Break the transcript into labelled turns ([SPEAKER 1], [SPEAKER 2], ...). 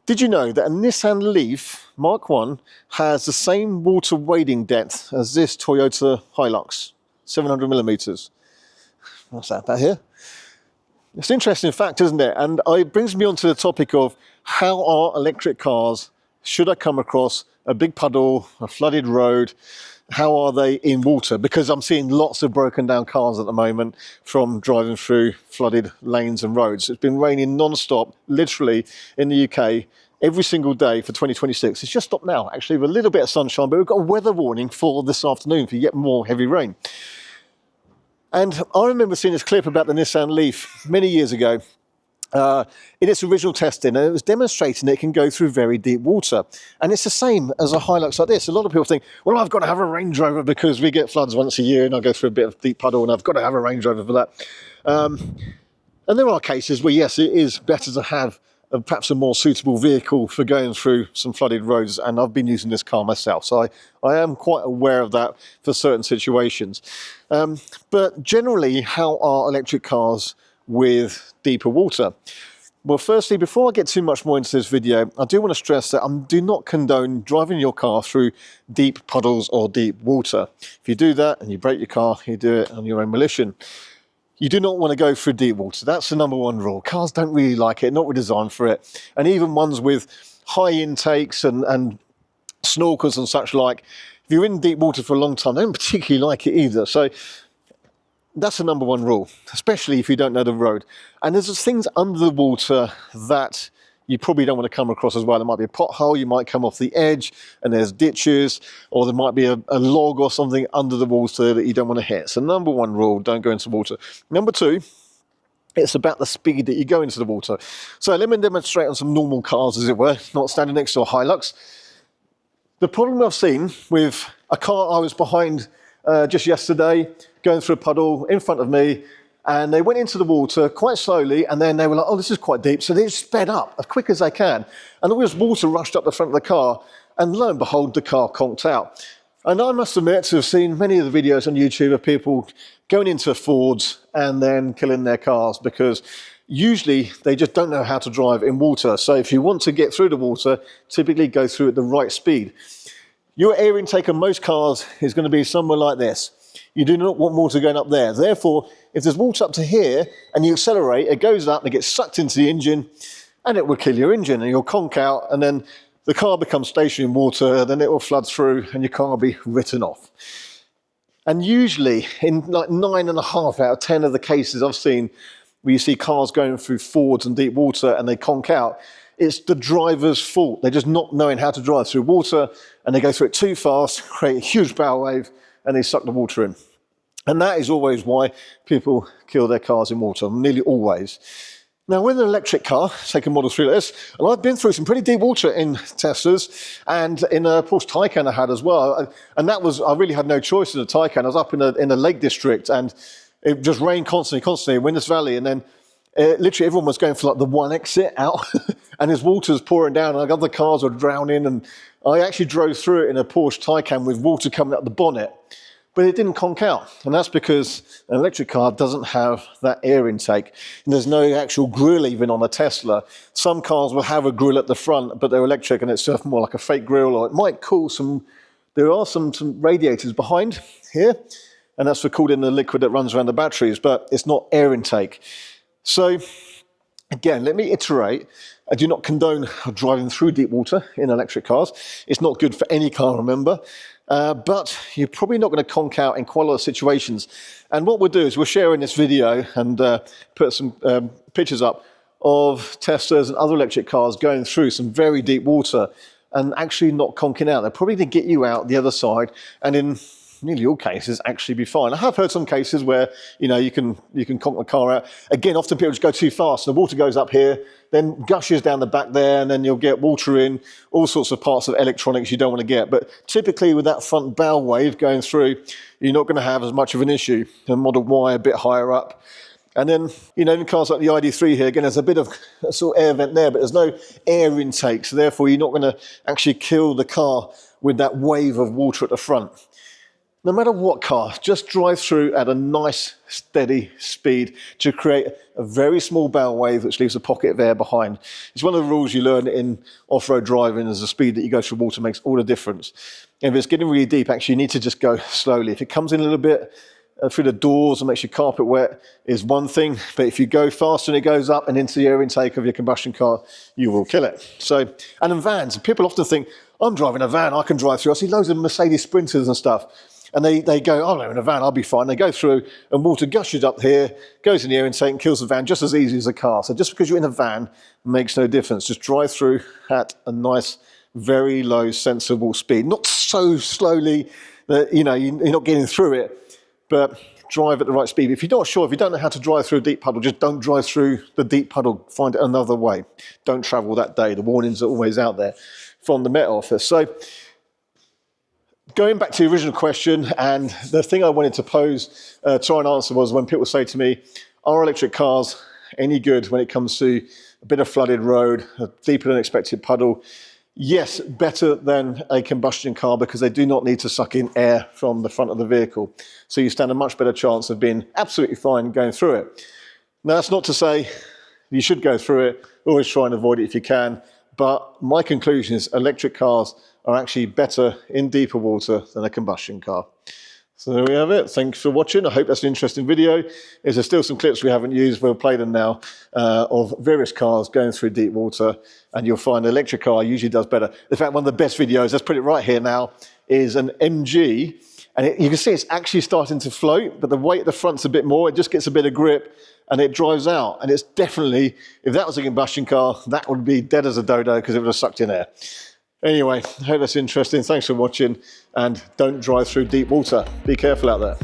[SPEAKER 1] Did you know that a Nissan Leaf Mark 1 has the same water wading depth as this Toyota Hilux, 700 millimeters? What's that about here? It's an interesting fact, isn't it? And it brings me on to the topic of how are electric cars, should I come across a big puddle, a flooded road, how are they in water? Because I'm seeing lots of broken down cars at the moment from driving through flooded lanes and roads. It's been raining non-stop, literally, in the UK every single day for 2026. It's just stopped now, actually, with a little bit of sunshine, but we've got a weather warning for this afternoon for yet more heavy rain. And I remember seeing this clip about the Nissan Leaf many years ago in its original testing, and it was demonstrating that it can go through very deep water. And it's the same as a Hilux like this. A lot of people think, well, I've got to have a Range Rover because we get floods once a year and I go through a bit of deep puddle and I've got to have a Range Rover for that. And there are cases where, yes, it is better to have perhaps a more suitable vehicle for going through some flooded roads, and I've been using this car myself, so I am quite aware of that for certain situations. But generally, how are electric cars with deeper water? Well, firstly, before I get too much more into this video, I do want to stress that I do not condone driving your car through deep puddles or deep water. If you do that and you break your car, you do it on your own volition. You do not want to go through deep water. That's the number one rule. Cars don't really like it, not really designed for it. And even ones with high intakes and snorkels and such like, if you're in deep water for a long time, they don't particularly like it either. So that's the number one rule, especially if you don't know the road. And there's just things under the water that you probably don't want to come across as well. There might be a pothole, you might come off the edge, and there's ditches, or there might be a log or something under the water that you don't want to hit. So number one rule, don't go into water. Number two, it's about the speed that you go into the water. So let me demonstrate on some normal cars, as it were, not standing next to a Hilux. The problem I've seen with a car I was behind just yesterday, going through a puddle in front of me, and they went into the water quite slowly, and then they were like, oh, this is quite deep. So they just sped up as quick as they can. And all this water rushed up the front of the car, and lo and behold, the car conked out. And I must admit to have seen many of the videos on YouTube of people going into Fords and then killing their cars, because usually they just don't know how to drive in water. So if you want to get through the water, typically go through at the right speed. Your air intake on most cars is going to be somewhere like this. You do not want water going up there. Therefore, if there's water up to here and you accelerate, it goes up and it gets sucked into the engine, and it will kill your engine, and you'll conk out, and then the car becomes stationary in water, then it will flood through and your car will be written off. And usually, in like 9.5 out of 10 of the cases I've seen where you see cars going through Fords and deep water and they conk out, it's the driver's fault. They're just not knowing how to drive through water, and they go through it too fast, create a huge bow wave, and they suck the water in. And that is always why people kill their cars in water, nearly always. Now, with an electric car, take a Model 3 like this, and I've been through some pretty deep water in Teslas, and in a Porsche Taycan I had as well. And that was, I really had no choice in a Taycan. I was up in a Lake District, and it just rained constantly in Windus Valley, and then literally everyone was going for like the one exit out, and there's water's pouring down, and other cars were drowning, and I actually drove through it in a Porsche Taycan with water coming up the bonnet. But it didn't conk out, and that's because an electric car doesn't have that air intake, and there's no actual grille even on a Tesla. Some cars will have a grille at the front, but they're electric, and it's just more like a fake grille, or it might cool some. There are some radiators behind here, and that's for cooling the liquid that runs around the batteries, but it's not air intake. So again, let me iterate. I do not condone driving through deep water in electric cars. It's not good for any car, remember. But you're probably not going to conk out in quite a lot of situations. And what we'll do is we'll share in this video and put some pictures up of Teslas and other electric cars going through some very deep water and actually not conking out. They're probably going to get you out the other side, and in nearly all cases actually be fine. I have heard some cases where you can conk the car out. Again, often people just go too fast. The water goes up here, then gushes down the back there, and then you'll get water in all sorts of parts of electronics you don't want to get. But typically with that front bow wave going through, you're not going to have as much of an issue. The Model Y a bit higher up. And then, in cars like the ID3 here, again, there's a bit of a sort of air vent there, but there's no air intake. So therefore, you're not going to actually kill the car with that wave of water at the front. no matter what car, just drive through at a nice, steady speed to create a very small bow wave which leaves a pocket of air behind. It's one of the rules you learn in off-road driving, is the speed that you go through water makes all the difference. And if it's getting really deep, actually you need to just go slowly. If it comes in a little bit through the doors and makes your carpet wet is one thing, but if you go faster and it goes up and into the air intake of your combustion car, you will kill it. So, and in vans, people often think, I'm driving a van, I can drive through. I see loads of Mercedes Sprinters and stuff. And they go, oh, I'm in a van, I'll be fine. They go through and water gushes up here, goes in the air intake and kills the van just as easy as a car. So just because you're in a van makes no difference. Just drive through at a nice, very low, sensible speed. Not so slowly that, you know, you're not getting through it, but drive at the right speed. If you're not sure, if you don't know how to drive through a deep puddle, just don't drive through the deep puddle. Find another way. Don't travel that day. The warnings are always out there from the Met Office. So, going back to the original question, and the thing I wanted to pose, try and answer was when people say to me, are electric cars any good when it comes to a bit of flooded road, a deeper than expected puddle? Yes, better than a combustion car because they do not need to suck in air from the front of the vehicle. So you stand a much better chance of being absolutely fine going through it. Now, that's not to say you should go through it. Always try and avoid it if you can. But my conclusion is electric cars are actually better in deeper water than a combustion car. So there we have it. Thanks for watching. I hope that's an interesting video. There's still some clips we haven't used. We'll play them now of various cars going through deep water, and you'll find an electric car usually does better. In fact, one of the best videos, let's put it right here now, is an MG. And you can see it's actually starting to float, but the weight at the front's a bit more. It just gets a bit of grip and it drives out. And it's definitely, if that was a combustion car, that would be dead as a dodo because it would have sucked in air. Anyway, I hope that's interesting. Thanks for watching, and don't drive through deep water. Be careful out there.